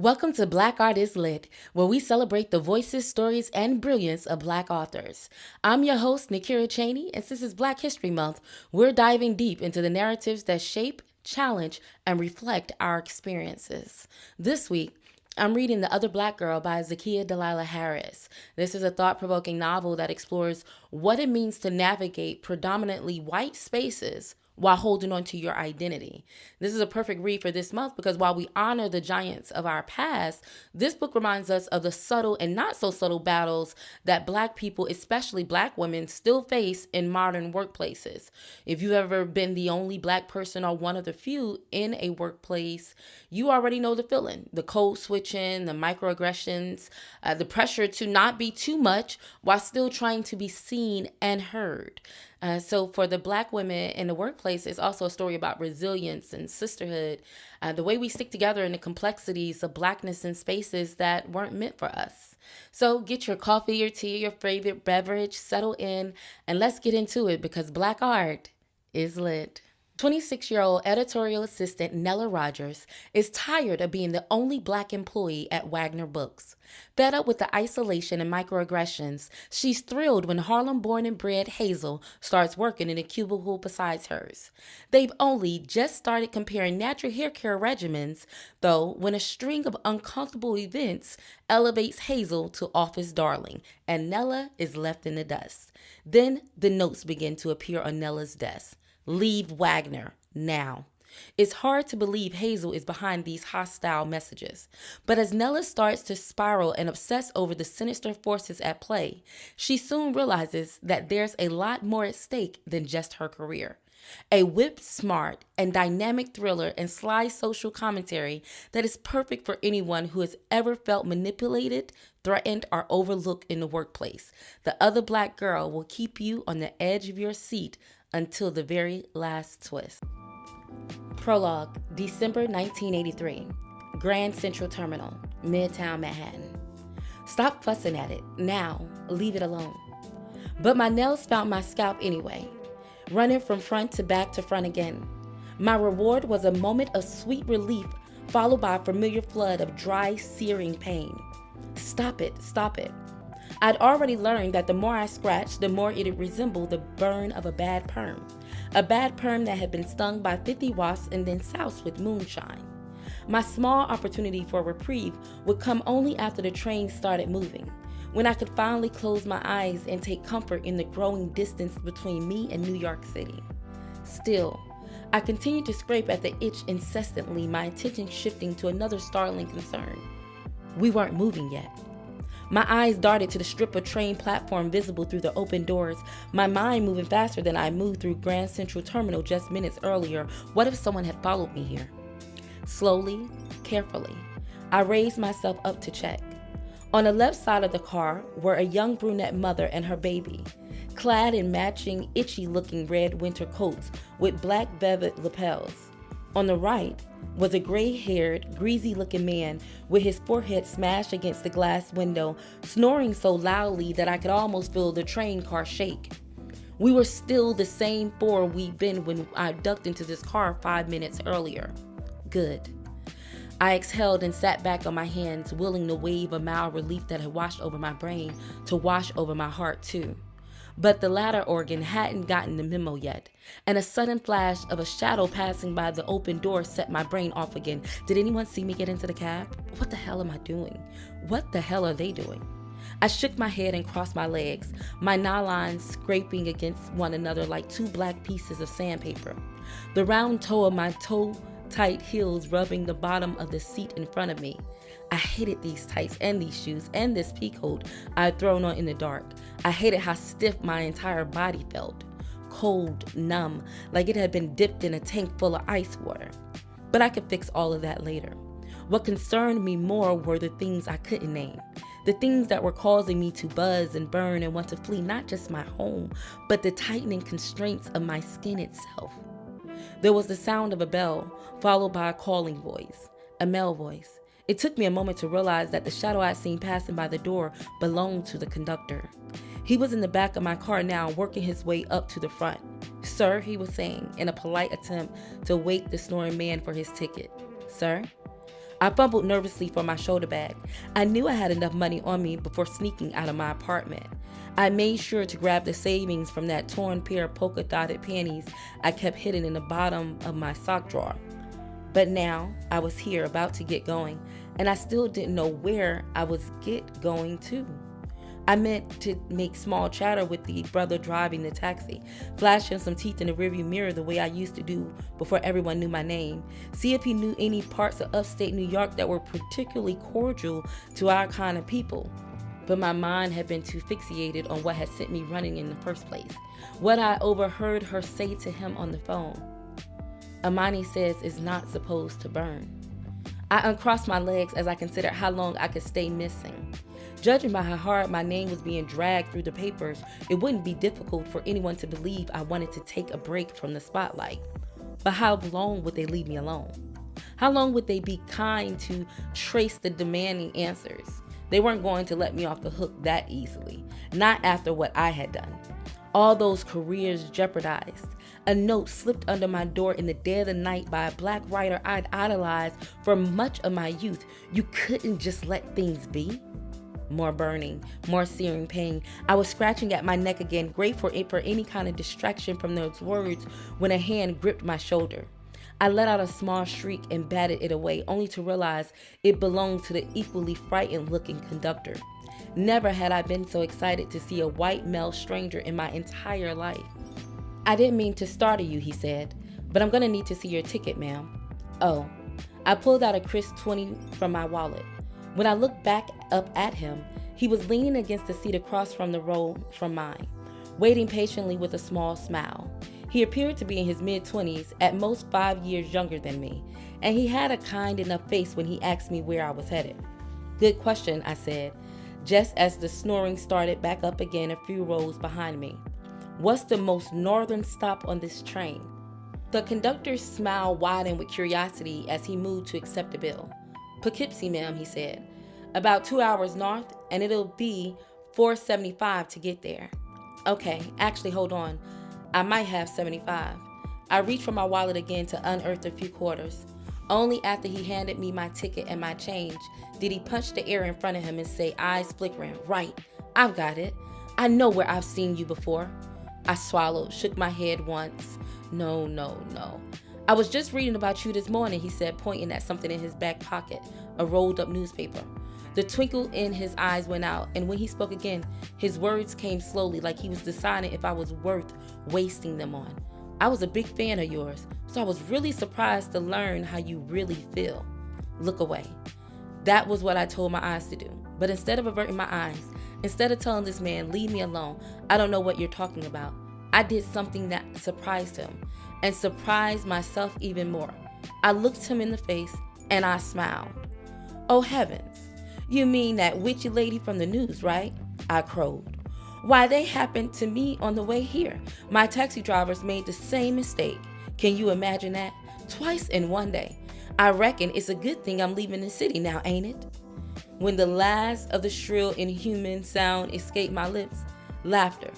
Welcome to Black Art is Lit, where we celebrate the voices, stories, and brilliance of Black authors. I'm your host, Nakira Cheney, and since it's Black History Month, we're diving deep into the narratives that shape, challenge, and reflect our experiences. This week, I'm reading The Other Black Girl by Zakiya Dalila Harris. This is a thought-provoking novel that explores what it means to navigate predominantly white spaces while holding on to your identity. This is a perfect read for this month because while we honor the giants of our past, this book reminds us of the subtle and not so subtle battles that Black people, especially Black women, still face in modern workplaces. If you've ever been the only Black person or one of the few in a workplace, you already know the feeling. The code switching, the microaggressions, the pressure to not be too much while still trying to be seen and heard. So for the Black women in the workplace, it's also a story about resilience and sisterhood, the way we stick together in the complexities of Blackness in spaces that weren't meant for us. So get your coffee, your tea, your favorite beverage, settle in, and let's get into it because Black art is lit. 26-year-old editorial assistant Nella Rogers is tired of being the only Black employee at Wagner Books. Fed up with the isolation and microaggressions, she's thrilled when Harlem-born and bred Hazel starts working in a cubicle beside hers. They've only just started comparing natural hair care regimens, though, when a string of uncomfortable events elevates Hazel to office darling, and Nella is left in the dust. Then the notes begin to appear on Nella's desk. Leave Wagner now. It's hard to believe Hazel is behind these hostile messages. But as Nella starts to spiral and obsess over the sinister forces at play, she soon realizes that there's a lot more at stake than just her career. A whip-smart and dynamic thriller and sly social commentary that is perfect for anyone who has ever felt manipulated, threatened, or overlooked in the workplace. The Other Black Girl will keep you on the edge of your seat until the very last twist. Prologue, December 1983. Grand Central Terminal, Midtown Manhattan. Stop fussing at it. Now, leave it alone. But my nails found my scalp anyway, running from front to back to front again. My reward was a moment of sweet relief, followed by a familiar flood of dry, searing pain. Stop it, stop it. I'd already learned that the more I scratched, the more it'd resemble the burn of a bad perm. A bad perm that had been stung by 50 wasps and then soused with moonshine. My small opportunity for reprieve would come only after the train started moving, when I could finally close my eyes and take comfort in the growing distance between me and New York City. Still, I continued to scrape at the itch incessantly, my attention shifting to another startling concern. We weren't moving yet. My eyes darted to the strip of train platform visible through the open doors, my mind moving faster than I moved through Grand Central Terminal just minutes earlier. What if someone had followed me here? Slowly, carefully, I raised myself up to check. On the left side of the car were a young brunette mother and her baby, clad in matching, itchy-looking red winter coats with black velvet lapels. On the right was a gray-haired, greasy-looking man with his forehead smashed against the glass window, snoring so loudly that I could almost feel the train car shake. We were still the same four we'd been when I ducked into this car 5 minutes earlier. Good. I exhaled and sat back on my hands, willing the wave of mild relief that had washed over my brain to wash over my heart too. But the latter organ hadn't gotten the memo yet, and a sudden flash of a shadow passing by the open door set my brain off again. Did anyone see me get into the cab? What the hell am I doing? What the hell are they doing? I shook my head and crossed my legs, my nylons scraping against one another like two black pieces of sandpaper. The round toe of my toe-tight heels rubbing the bottom of the seat in front of me. I hated these tights and these shoes and this pea coat I'd thrown on in the dark. I hated how stiff my entire body felt. Cold, numb, like it had been dipped in a tank full of ice water. But I could fix all of that later. What concerned me more were the things I couldn't name. The things that were causing me to buzz and burn and want to flee not just my home, but the tightening constraints of my skin itself. There was the sound of a bell, followed by a calling voice, a male voice. It took me a moment to realize that the shadow I'd seen passing by the door belonged to the conductor. He was in the back of my car now, working his way up to the front. "Sir," he was saying, in a polite attempt to wake the snoring man for his ticket. "Sir?" I fumbled nervously for my shoulder bag. I knew I had enough money on me before sneaking out of my apartment. I made sure to grab the savings from that torn pair of polka-dotted panties I kept hidden in the bottom of my sock drawer. But now I was here about to get going, and I still didn't know where I was going to. I meant to make small chatter with the brother driving the taxi, flash him some teeth in the rearview mirror the way I used to do before everyone knew my name, see if he knew any parts of upstate New York that were particularly cordial to our kind of people. But my mind had been too fixated on what had sent me running in the first place, what I overheard her say to him on the phone. Amani says it's not supposed to burn. I uncrossed my legs as I considered how long I could stay missing. Judging by how hard my name was being dragged through the papers, it wouldn't be difficult for anyone to believe I wanted to take a break from the spotlight. But how long would they leave me alone? How long would they be kind to trace the demanding answers? They weren't going to let me off the hook that easily, not after what I had done. All those careers jeopardized. A note slipped under my door in the dead of the night by a black writer I'd idolized for much of my youth. You couldn't just let things be? More burning, more searing pain. I was scratching at my neck again, grateful for any kind of distraction from those words when a hand gripped my shoulder. I let out a small shriek and batted it away, only to realize it belonged to the equally frightened-looking conductor. Never had I been so excited to see a white male stranger in my entire life. "I didn't mean to startle you," he said, "but I'm going to need to see your ticket, ma'am." "Oh." I pulled out a crisp 20 from my wallet. When I looked back up at him, he was leaning against the seat across from the row from mine, waiting patiently with a small smile. He appeared to be in his mid-20s, at most 5 years younger than me, and he had a kind enough face when he asked me where I was headed. "Good question," I said, just as the snoring started back up again a few rows behind me. "What's the most northern stop on this train?" The conductor's smile widened with curiosity as he moved to accept the bill. "Poughkeepsie, ma'am," he said. "About 2 hours north, and it'll be $4.75 to get there." "Okay, actually, hold on. I might have 75. I reached for my wallet again to unearth a few quarters. Only after he handed me my ticket and my change did he punch the air in front of him and say, eyes flickering, "Right, I've got it. I know where I've seen you before." I swallowed, shook my head once. No. "I was just reading about you this morning," he said, pointing at something in his back pocket, a rolled up newspaper. The twinkle in his eyes went out, and when he spoke again, his words came slowly, like he was deciding if I was worth wasting them on. "I was a big fan of yours, so I was really surprised to learn how you really feel. Look away." That was what I told my eyes to do. But instead of averting my eyes, instead of telling this man, "Leave me alone, I don't know what you're talking about," I did something that surprised him, and surprised myself even more. I looked him in the face, and I smiled. "Oh heavens, you mean that witchy lady from the news, right?" I crowed. "Why, they happened to me on the way here. My taxi drivers made the same mistake. Can you imagine that? Twice in one day. I reckon it's a good thing I'm leaving the city now, ain't it?" When the last of the shrill, inhuman sound escaped my lips, laughter.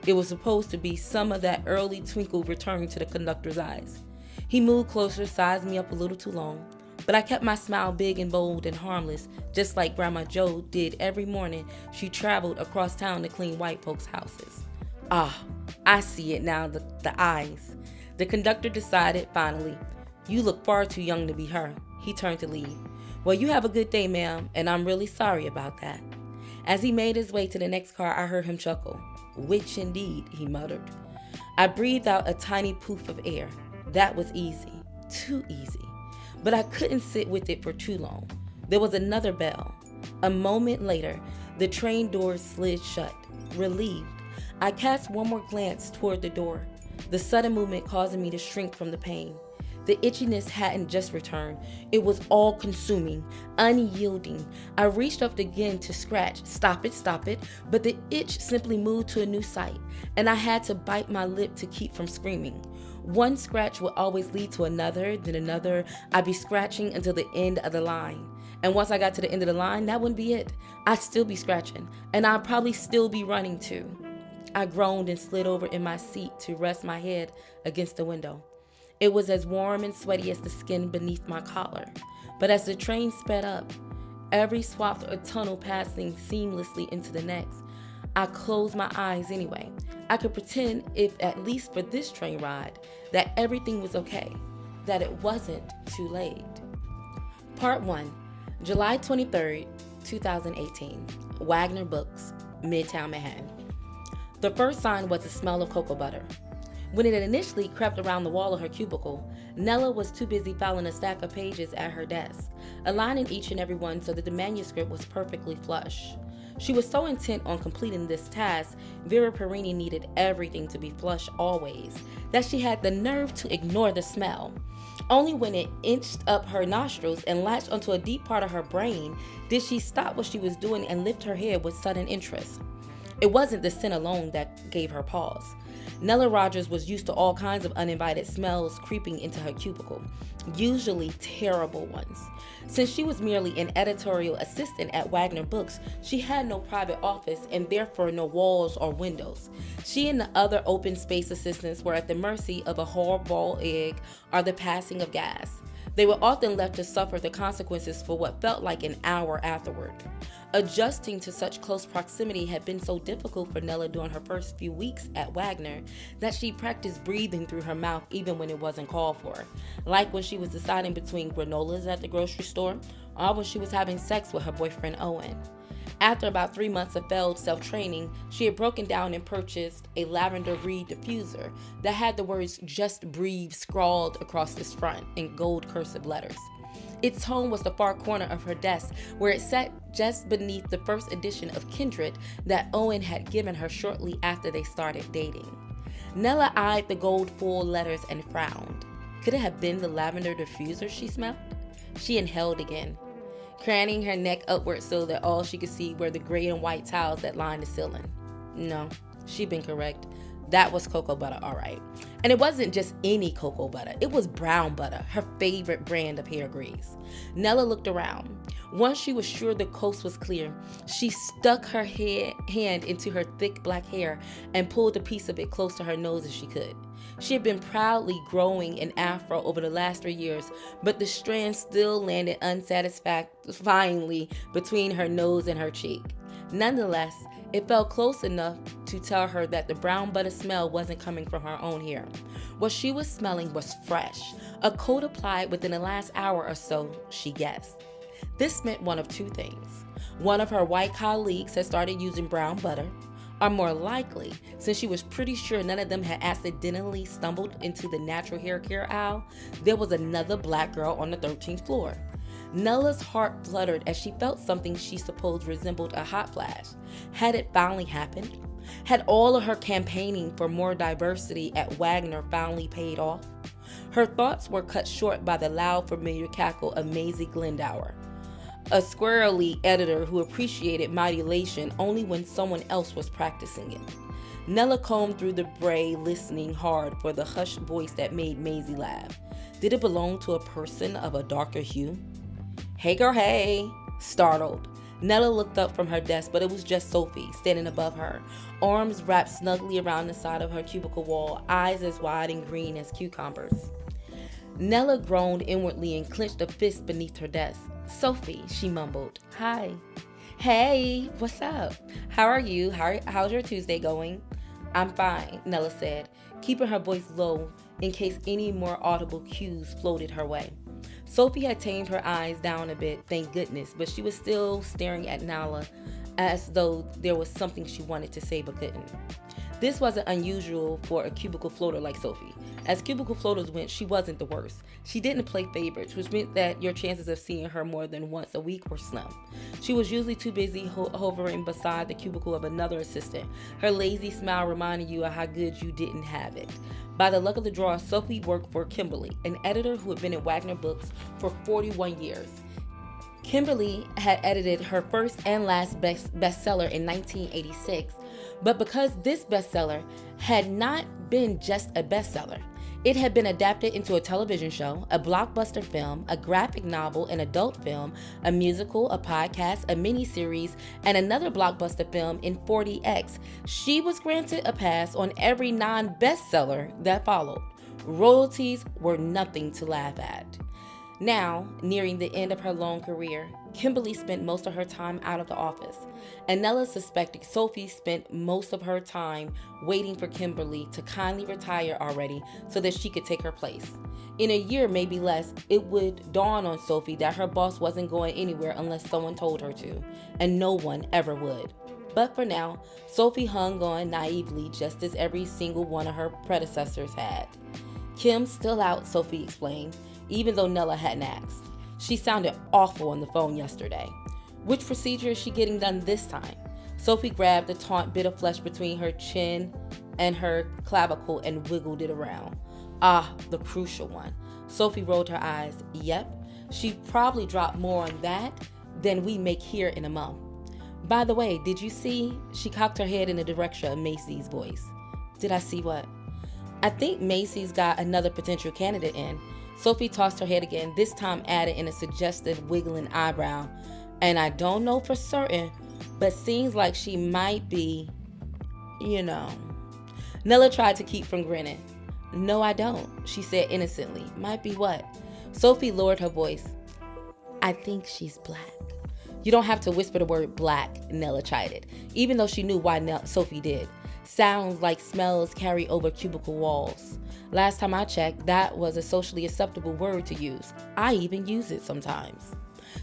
It was supposed to be some of that early twinkle returned to the conductor's eyes. He moved closer, sized me up a little too long, but I kept my smile big and bold and harmless, just like Grandma Jo did every morning she traveled across town to clean white folks' houses. "Ah, I see it now, the eyes." The conductor decided, finally, "You look far too young to be her." He turned to leave. "Well, you have a good day, ma'am, and I'm really sorry about that." As he made his way to the next car, I heard him chuckle. "Witch indeed," he muttered. I breathed out a tiny poof of air. That was easy, too easy. But I couldn't sit with it for too long. There was another bell. A moment later, the train doors slid shut. Relieved, I cast one more glance toward the door, the sudden movement causing me to shrink from the pain. The itchiness hadn't just returned. It was all-consuming, unyielding. I reached up again to scratch. Stop it, but the itch simply moved to a new site, and I had to bite my lip to keep from screaming. One scratch would always lead to another, then another. I'd be scratching until the end of the line. And once I got to the end of the line, that wouldn't be it. I'd still be scratching, and I'd probably still be running too. I groaned and slid over in my seat to rest my head against the window. It was as warm and sweaty as the skin beneath my collar. But as the train sped up, every swath or tunnel passing seamlessly into the next, I closed my eyes anyway. I could pretend, if at least for this train ride, that everything was okay, that it wasn't too late. Part 1, July 23rd, 2018, Wagner Books, Midtown Manhattan. The first sign was the smell of cocoa butter. When it initially crept around the wall of her cubicle, Nella was too busy filing a stack of pages at her desk, aligning each and every one so that the manuscript was perfectly flush. She was so intent on completing this task, Vera Perini needed everything to be flush always, that she had the nerve to ignore the smell. Only when it inched up her nostrils and latched onto a deep part of her brain did she stop what she was doing and lift her head with sudden interest. It wasn't the scent alone that gave her pause. Nella Rogers was used to all kinds of uninvited smells creeping into her cubicle, usually terrible ones. Since she was merely an editorial assistant at Wagner Books, she had no private office and therefore no walls or windows. She and the other open space assistants were at the mercy of a hard-boiled egg or the passing of gas. They were often left to suffer the consequences for what felt like an hour afterward. Adjusting to such close proximity had been so difficult for Nella during her first few weeks at Wagner that she practiced breathing through her mouth even when it wasn't called for, like when she was deciding between granolas at the grocery store or when she was having sex with her boyfriend Owen. After about 3 months of failed self-training, she had broken down and purchased a lavender reed diffuser that had the words "Just Breathe" scrawled across its front in gold cursive letters. Its home was the far corner of her desk, where it sat just beneath the first edition of Kindred that Owen had given her shortly after they started dating. Nella eyed the gold full letters and frowned. Could it have been the lavender diffuser she smelled? She inhaled again, craning her neck upward so that all she could see were the gray and white tiles that lined the ceiling. No, she'd been correct. That was cocoa butter, all right. And it wasn't just any cocoa butter. It was brown butter, her favorite brand of hair grease. Nella looked around. Once she was sure the coast was clear, she stuck her hand into her thick black hair and pulled a piece of it close to her nose as she could. She had been proudly growing an afro over the last 3 years, but the strand still landed unsatisfyingly between her nose and her cheek. Nonetheless, it felt close enough to tell her that the brown butter smell wasn't coming from her own hair. What she was smelling was fresh, a coat applied within the last hour or so, she guessed. This meant one of two things. One of her white colleagues had started using brown butter, or more likely, since she was pretty sure none of them had accidentally stumbled into the natural hair care aisle, there was another black girl on the 13th floor. Nella's heart fluttered as she felt something she supposed resembled a hot flash. Had it finally happened? Had all of her campaigning for more diversity at Wagner finally paid off? Her thoughts were cut short by the loud, familiar cackle of Maisie Glendower, a squirrely editor who appreciated modulation only when someone else was practicing it. Nella combed through the bray, listening hard for the hushed voice that made Maisie laugh. Did it belong to a person of a darker hue? "Hey girl, hey!" Startled, Nella looked up from her desk, but it was just Sophie standing above her, arms wrapped snugly around the side of her cubicle wall, eyes as wide and green as cucumbers. Nella groaned inwardly and clenched a fist beneath her desk. "Sophie," she mumbled. "Hi." "Hey, what's up? How are you? How's your Tuesday going?" "I'm fine," Nella said, keeping her voice low in case any more audible cues floated her way. Sophie had tamed her eyes down a bit, thank goodness, but she was still staring at Nella as though there was something she wanted to say but couldn't. This wasn't unusual for a cubicle floater like Sophie. As cubicle floaters went, she wasn't the worst. She didn't play favorites, which meant that your chances of seeing her more than once a week were slim. She was usually too busy hovering beside the cubicle of another assistant, her lazy smile reminding you of how good you didn't have it. By the luck of the draw, Sophie worked for Kimberly, an editor who had been at Wagner Books for 41 years. Kimberly had edited her first and last bestseller in 1986, but because this bestseller had not been just a bestseller, it had been adapted into a television show, a blockbuster film, a graphic novel, an adult film, a musical, a podcast, a miniseries, and another blockbuster film in 40X. She was granted a pass on every non-bestseller that followed. Royalties were nothing to laugh at. Now, nearing the end of her long career, Kimberly spent most of her time out of the office, and Nella suspected Sophie spent most of her time waiting for Kimberly to kindly retire already so that she could take her place. In a year, maybe less, it would dawn on Sophie that her boss wasn't going anywhere unless someone told her to, and no one ever would. But for now, Sophie hung on naively just as every single one of her predecessors had. Kim's still out, Sophie explained, even though Nella hadn't asked. She sounded awful on the phone yesterday. Which procedure is she getting done this time? Sophie grabbed the taut bit of flesh between her chin and her clavicle and wiggled it around. Ah, the crucial one. Sophie rolled her eyes. Yep, she probably dropped more on that than we make here in a month. By the way, did you see? She cocked her head in the direction of Macy's voice. Did I see what? I think Macy's got another potential candidate in. Sophie tossed her head again, this time added in a suggestive wiggling eyebrow. And I don't know for certain, but seems like she might be, Nella tried to keep from grinning. No, I don't, she said innocently. Might be what? Sophie lowered her voice. I think she's black. You don't have to whisper the word black, Nella chided, even though she knew why Sophie did. Sounds like smells carry over cubicle walls. Last time I checked, that was a socially acceptable word to use. I even use it sometimes.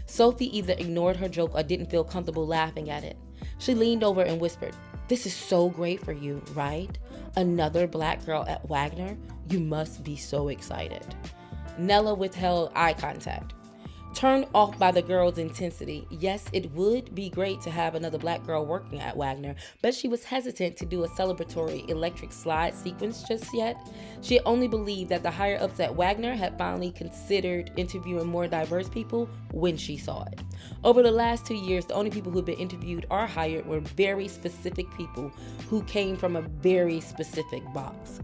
Sophie either ignored her joke or didn't feel comfortable laughing at it. She leaned over and whispered, This is so great for you, right? Another black girl at Wagner? You must be so excited. Nella withheld eye contact. Turned off by the girl's intensity, yes, it would be great to have another black girl working at Wagner, but she was hesitant to do a celebratory electric slide sequence just yet. She only believed that the higher-ups at Wagner had finally considered interviewing more diverse people when she saw it. Over the last 2 years, the only people who had been interviewed or hired were very specific people who came from a very specific box.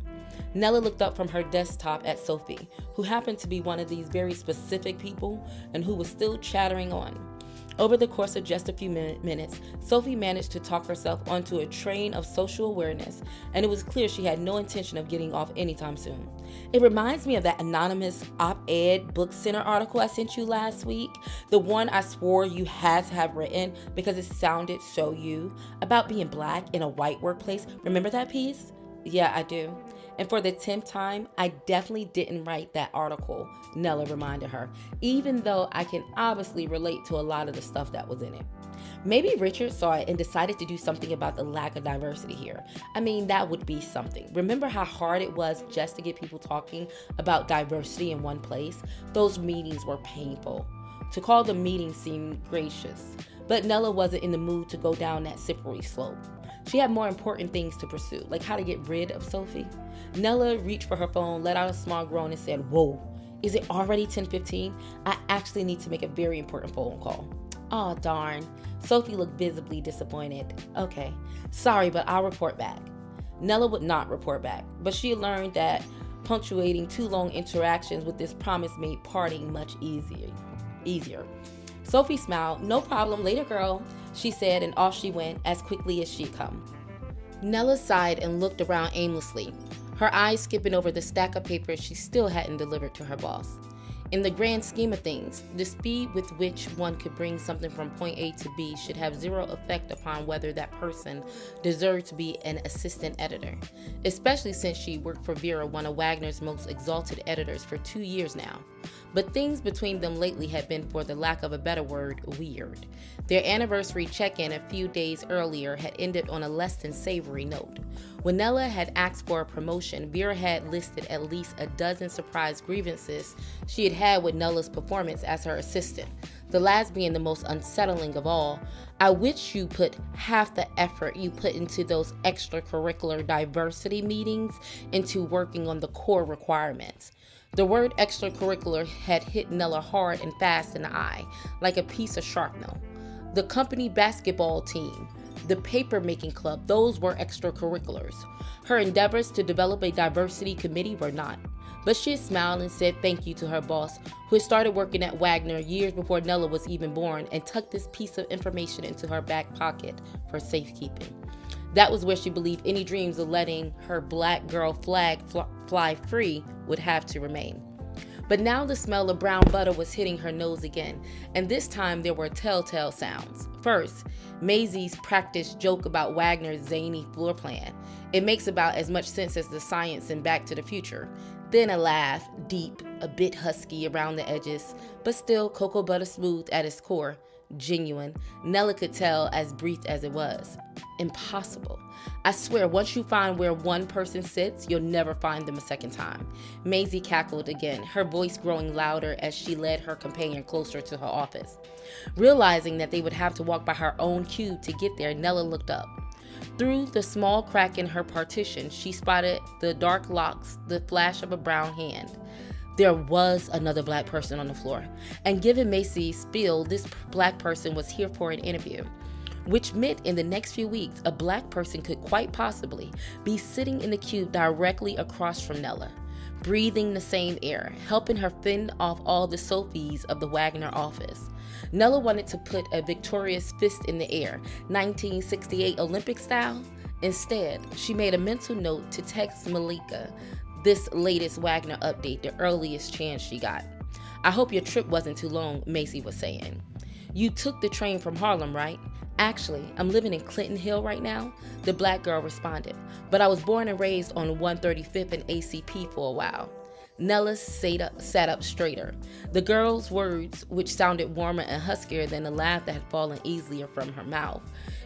Nella looked up from her desktop at Sophie, who happened to be one of these very specific people and who was still chattering on. Over the course of just a few minutes, Sophie managed to talk herself onto a train of social awareness, and it was clear she had no intention of getting off anytime soon. It reminds me of that anonymous op-ed book center article I sent you last week, the one I swore you had to have written because it sounded so you, about being black in a white workplace. Remember that piece? Yeah, I do. And for the 10th time, I definitely didn't write that article, Nella reminded her, even though I can obviously relate to a lot of the stuff that was in it. Maybe Richard saw it and decided to do something about the lack of diversity here. I mean, that would be something. Remember how hard it was just to get people talking about diversity in one place? Those meetings were painful. To call them meetings seemed gracious, but Nella wasn't in the mood to go down that slippery slope. She had more important things to pursue, like how to get rid of Sophie. Nella reached for her phone, let out a small groan, and said, Whoa, is it already 10:15? I actually need to make a very important phone call. Oh, darn. Sophie looked visibly disappointed. Okay, sorry, but I'll report back. Nella would not report back, but she learned that punctuating too long interactions with this promise made parting much easier. Sophie smiled. No problem, later, girl, she said, and off she went as quickly as she'd come. Nella sighed and looked around aimlessly, her eyes skipping over the stack of papers she still hadn't delivered to her boss. In the grand scheme of things, the speed with which one could bring something from point A to B should have zero effect upon whether that person deserved to be an assistant editor, especially since she worked for Vera, one of Wagner's most exalted editors, for 2 years now. But things between them lately had been, for the lack of a better word, weird. Their anniversary check-in a few days earlier had ended on a less than savory note. When Nella had asked for a promotion, Vera had listed at least a dozen surprise grievances she had had with Nella's performance as her assistant, the last being the most unsettling of all. I wish you put half the effort you put into those extracurricular diversity meetings into working on the core requirements. The word extracurricular had hit Nella hard and fast in the eye, like a piece of shrapnel. The company basketball team, the paper-making club, those were extracurriculars. Her endeavors to develop a diversity committee were not. But she smiled and said thank you to her boss, who had started working at Wagner years before Nella was even born, and tucked this piece of information into her back pocket for safekeeping. That was where she believed any dreams of letting her black girl flag fly free would have to remain. But now the smell of brown butter was hitting her nose again, and this time there were telltale sounds. First, Maisie's practiced joke about Wagner's zany floor plan. It makes about as much sense as the science in Back to the Future. Then a laugh, deep, a bit husky around the edges, but still cocoa butter smooth at its core. Genuine. Nella could tell as brief as it was. Impossible. I swear, once you find where one person sits, you'll never find them a second time. Maisie cackled again, her voice growing louder as she led her companion closer to her office. Realizing that they would have to walk by her own cube to get there, Nella looked up. Through the small crack in her partition, she spotted the dark locks, the flash of a brown hand. There was another black person on the floor, and given Maisie's spiel, this black person was here for an interview, which meant in the next few weeks, a black person could quite possibly be sitting in the cube directly across from Nella, breathing the same air, helping her fend off all the Sophies of the Wagner office. Nella wanted to put a victorious fist in the air, 1968 Olympic style. Instead, she made a mental note to text Malika this latest Wagner update, the earliest chance she got. I hope your trip wasn't too long, Maisie was saying. You took the train from Harlem, right? Actually, I'm living in Clinton Hill right now, the black girl responded, but I was born and raised on 135th and ACP for a while. Nella sat up straighter. The girl's words, which sounded warmer and huskier than the laugh that had fallen easier from her mouth,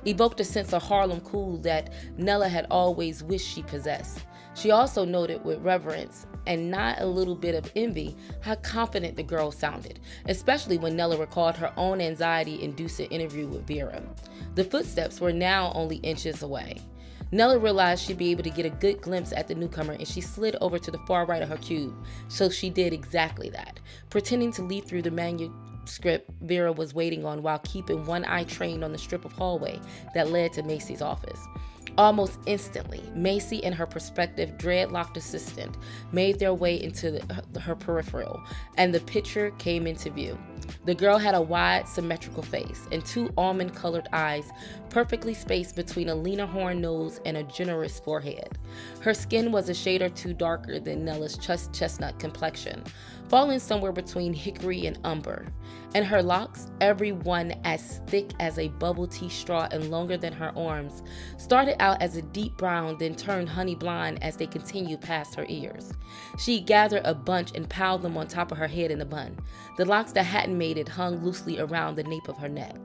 evoked a sense of Harlem cool that Nella had always wished she possessed. She also noted with reverence and not a little bit of envy how confident the girl sounded, especially when Nella recalled her own anxiety-inducing interview with Vera. The footsteps were now only inches away. Nella realized she'd be able to get a good glimpse at the newcomer, and she slid over to the far right of her cube. So she did exactly that, pretending to leaf through the manuscript Vera was waiting on while keeping one eye trained on the strip of hallway that led to Maisie's office. Almost instantly, Maisie and her prospective dreadlocked assistant made their way into her peripheral, and the picture came into view. The girl had a wide, symmetrical face and two almond-colored eyes, perfectly spaced between a Lena Horne nose and a generous forehead. Her skin was a shade or two darker than Nella's chestnut complexion, falling somewhere between hickory and umber. And her locks, every one as thick as a bubble tea straw and longer than her arms, started out as a deep brown, then turned honey blonde as they continued past her ears. She gathered a bunch and piled them on top of her head in a bun. The locks that hadn't made it hung loosely around the nape of her neck.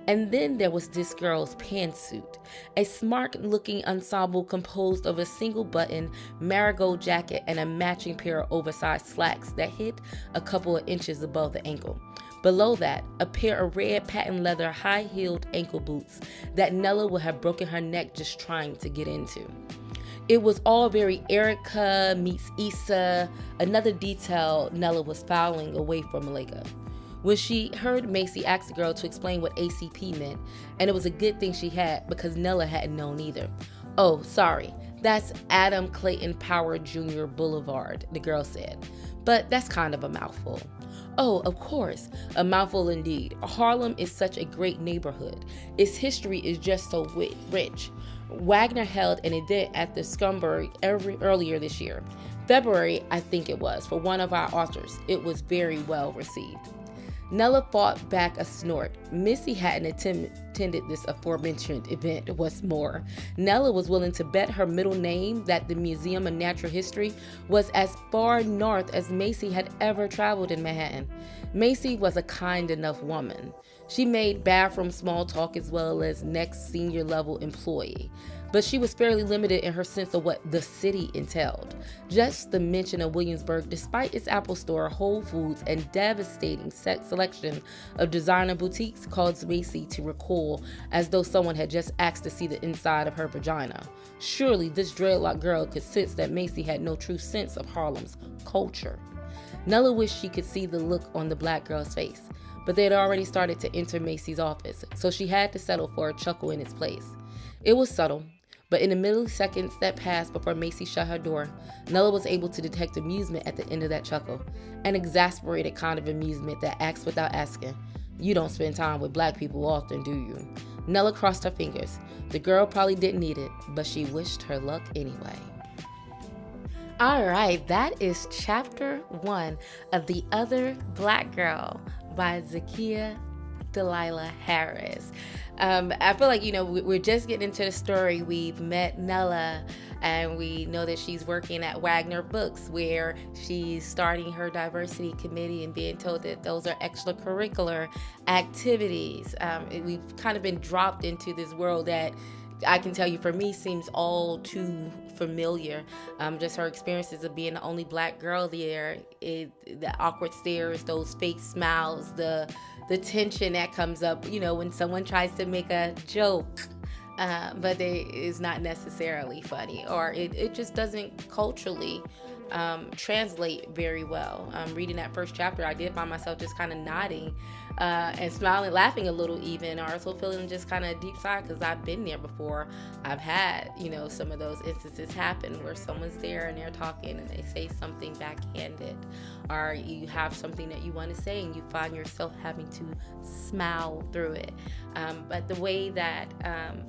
And then there was this girl's pantsuit, a smart-looking ensemble composed of a single-button marigold jacket and a matching pair of oversized slacks that hit a couple of inches above the ankle. Below that, a pair of red patent leather high-heeled ankle boots that Nella would have broken her neck just trying to get into. It was all very Erica meets Issa, another detail Nella was filing away from Malika. When she heard Maisie ask the girl to explain what ACP meant, and it was a good thing she had because Nella hadn't known either. Oh, sorry, that's Adam Clayton Power Jr. Boulevard, the girl said. But that's kind of a mouthful. Oh, of course, a mouthful indeed. Harlem is such a great neighborhood. Its history is just so rich. Wagner held an event at the Schomburg earlier this year. February, I think it was, for one of our authors. It was very well received. Nella fought back a snort. Missy hadn't attended this aforementioned event. What's more, Nella was willing to bet her middle name that the Museum of Natural History was as far north as Maisie had ever traveled in Manhattan. Maisie was a kind enough woman. She made bathroom small talk as well as next senior level employee. But she was fairly limited in her sense of what the city entailed. Just the mention of Williamsburg, despite its Apple Store, Whole Foods, and devastating selection of designer boutiques, caused Maisie to recoil as though someone had just asked to see the inside of her vagina. Surely this dreadlock girl could sense that Maisie had no true sense of Harlem's culture. Nella wished she could see the look on the black girl's face, but they had already started to enter Maisie's office, so she had to settle for a chuckle in its place. It was subtle, but in the milliseconds that passed before Maisie shut her door, Nella was able to detect amusement at the end of that chuckle, an exasperated kind of amusement that acts without asking. You don't spend time with black people often, do you? Nella crossed her fingers. The girl probably didn't need it, but she wished her luck anyway. All right, that is chapter 1 of The Other Black Girl by Zakiya Dalila Harris. I feel like, we're just getting into the story. We've met Nella, and we know that she's working at Wagner Books, where she's starting her diversity committee and being told that those are extracurricular activities. We've kind of been dropped into this world that I can tell you, for me, seems all too familiar. Just her experiences of being the only black girl there, the awkward stares, those fake smiles, the tension that comes up, when someone tries to make a joke, but it's not necessarily funny, or it just doesn't culturally translate very well. Reading that first chapter, I did find myself just kind of nodding and smiling, laughing a little even, or also feeling just kind of deep sigh, because I've been there before. I've had, some of those instances happen where someone's there and they're talking and they say something backhanded, or you have something that you want to say and you find yourself having to smile through it. But the way that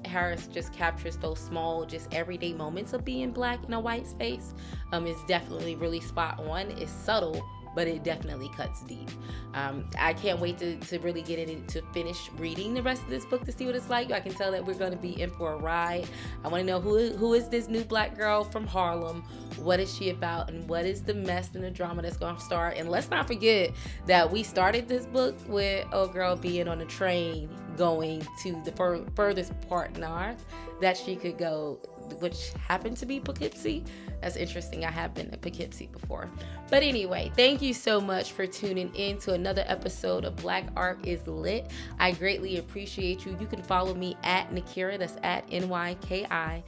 Harris just captures those small, just everyday moments of being black in a white space is definitely really spot on. It's subtle, but it definitely cuts deep. I can't wait to really get to finish reading the rest of this book to see what it's like. I can tell that we're going to be in for a ride. I want to know who is this new black girl from Harlem? What is she about? And what is the mess and the drama that's going to start? And let's not forget that we started this book with a girl being on a train going to the furthest part north that she could go, which happened to be Poughkeepsie. That's interesting. I have been to Poughkeepsie before. But anyway, thank you so much for tuning in to another episode of Black Art is Lit. I greatly appreciate you. You can follow me at Nakira, that's at NYKIERIA,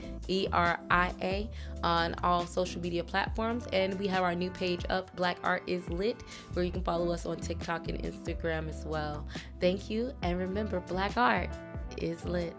on all social media platforms. And we have our new page up, Black Art is Lit, where you can follow us on TikTok and Instagram as well. Thank you. And remember, Black Art is lit.